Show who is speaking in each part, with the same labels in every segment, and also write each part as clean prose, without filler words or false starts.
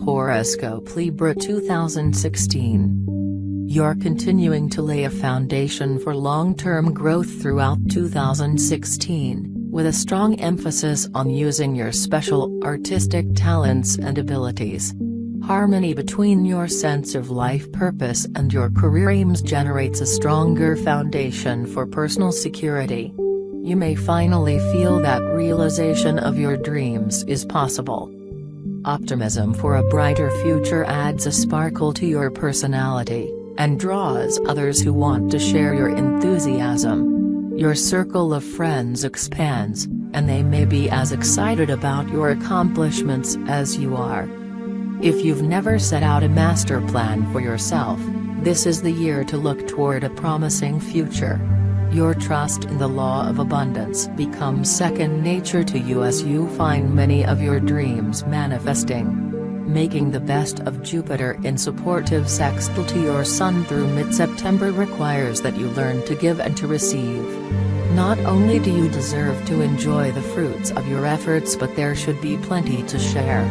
Speaker 1: Horoscope Libra 2016. You're continuing to lay a foundation for long-term growth throughout 2016, with a strong emphasis on using your special artistic talents and abilities. Harmony between your sense of life purpose and your career aims generates a stronger foundation for personal security. You may finally feel that realization of your dreams is possible. Optimism for a brighter future adds a sparkle to your personality, and draws others who want to share your enthusiasm. Your circle of friends expands, and they may be as excited about your accomplishments as you are. If you've never set out a master plan for yourself, this is the year to look toward a promising future. Your trust in the law of abundance becomes second nature to you as you find many of your dreams manifesting. Making the best of Jupiter in supportive sextile to your Sun through mid-September requires that you learn to give and to receive. Not only do you deserve to enjoy the fruits of your efforts, but there should be plenty to share.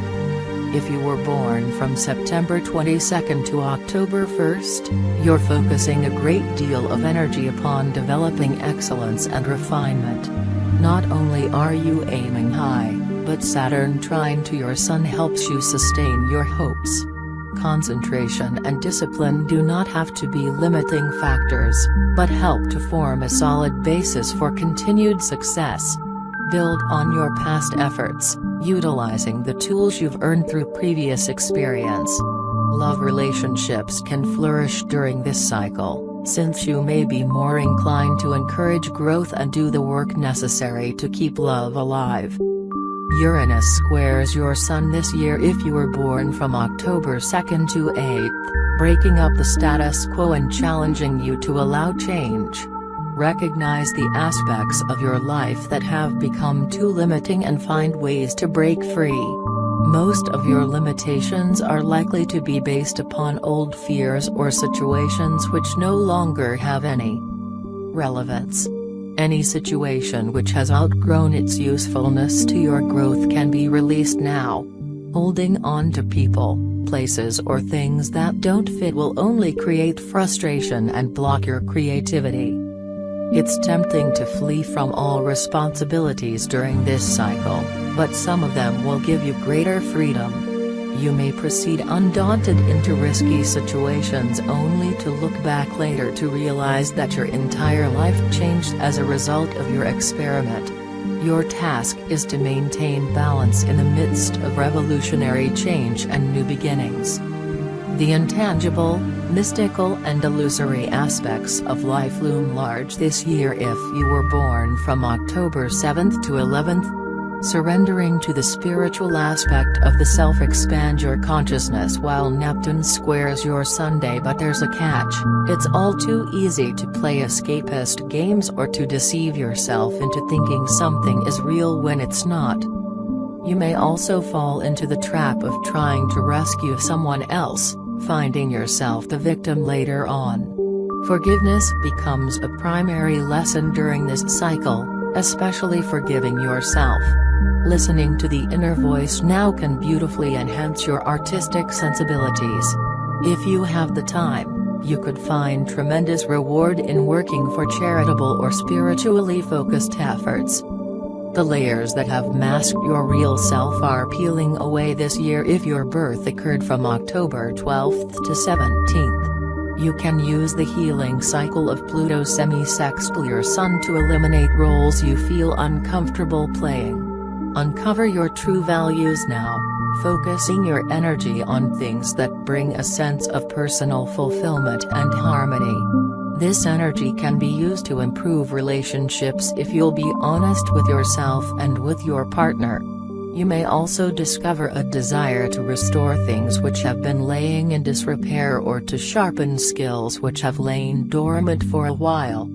Speaker 1: If you were born from September 22nd to October 1st, you're focusing a great deal of energy upon developing excellence and refinement. Not only are you aiming high, but Saturn trine to your Sun helps you sustain your hopes. Concentration and discipline do not have to be limiting factors, but help to form a solid basis for continued success. Build on your past efforts, utilizing the tools you've earned through previous experience. Love relationships can flourish during this cycle, since you may be more inclined to encourage growth and do the work necessary to keep love alive. Uranus squares your Sun this year if you were born from October 2nd to 8th, breaking up the status quo and challenging you to allow change. Recognize the aspects of your life that have become too limiting and find ways to break free. Most of your limitations are likely to be based upon old fears or situations which no longer have any relevance. Any situation which has outgrown its usefulness to your growth can be released now. Holding on to people, places or things that don't fit will only create frustration and block your creativity. It's tempting to flee from all responsibilities during this cycle, but some of them will give you greater freedom. You may proceed undaunted into risky situations only to look back later to realize that your entire life changed as a result of your experiment. Your task is to maintain balance in the midst of revolutionary change and new beginnings. The intangible, mystical and illusory aspects of life loom large this year if you were born from October 7th to 11th. Surrendering to the spiritual aspect of the self expands your consciousness while Neptune squares your Sunday, but there's a catch: it's all too easy to play escapist games or to deceive yourself into thinking something is real when it's not. You may also fall into the trap of trying to rescue someone else, finding yourself the victim later on. Forgiveness becomes a primary lesson during this cycle, especially forgiving yourself. Listening to the inner voice now can beautifully enhance your artistic sensibilities. If you have the time, you could find tremendous reward in working for charitable or spiritually focused efforts. The layers that have masked your real self are peeling away this year if your birth occurred from October 12th to 17th. You can use the healing cycle of Pluto semi-sextile your Sun to eliminate roles you feel uncomfortable playing. Uncover your true values now, focusing your energy on things that bring a sense of personal fulfillment and harmony. This energy can be used to improve relationships if you'll be honest with yourself and with your partner. You may also discover a desire to restore things which have been laying in disrepair or to sharpen skills which have lain dormant for a while.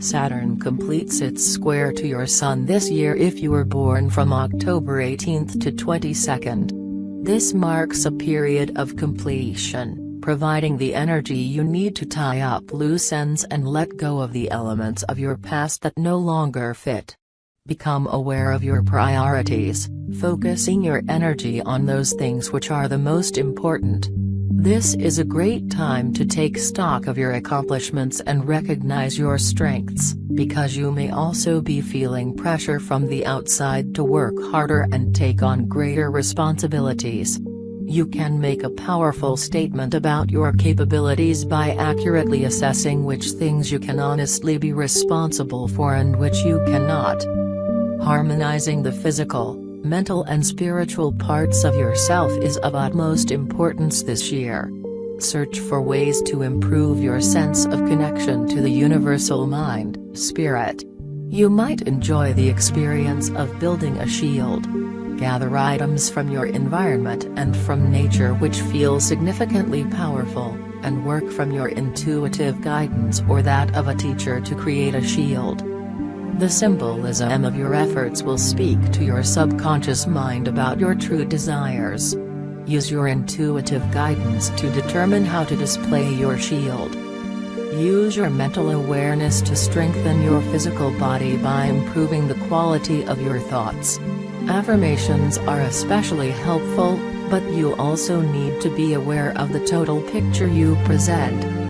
Speaker 1: Saturn completes its square to your Sun this year if you were born from October 18th to 22nd. This marks a period of completion, providing the energy you need to tie up loose ends and let go of the elements of your past that no longer fit. Become aware of your priorities, focusing your energy on those things which are the most important. This is a great time to take stock of your accomplishments and recognize your strengths, because you may also be feeling pressure from the outside to work harder and take on greater responsibilities. You can make a powerful statement about your capabilities by accurately assessing which things you can honestly be responsible for and which you cannot. Harmonizing the physical, mental and spiritual parts of yourself is of utmost importance this year. Search for ways to improve your sense of connection to the universal mind, spirit. You might enjoy the experience of building a shield. Gather items from your environment and from nature which feel significantly powerful, and work from your intuitive guidance or that of a teacher to create a shield. The symbolism of your efforts will speak to your subconscious mind about your true desires. Use your intuitive guidance to determine how to display your shield. Use your mental awareness to strengthen your physical body by improving the quality of your thoughts. Affirmations are especially helpful, but you also need to be aware of the total picture you present.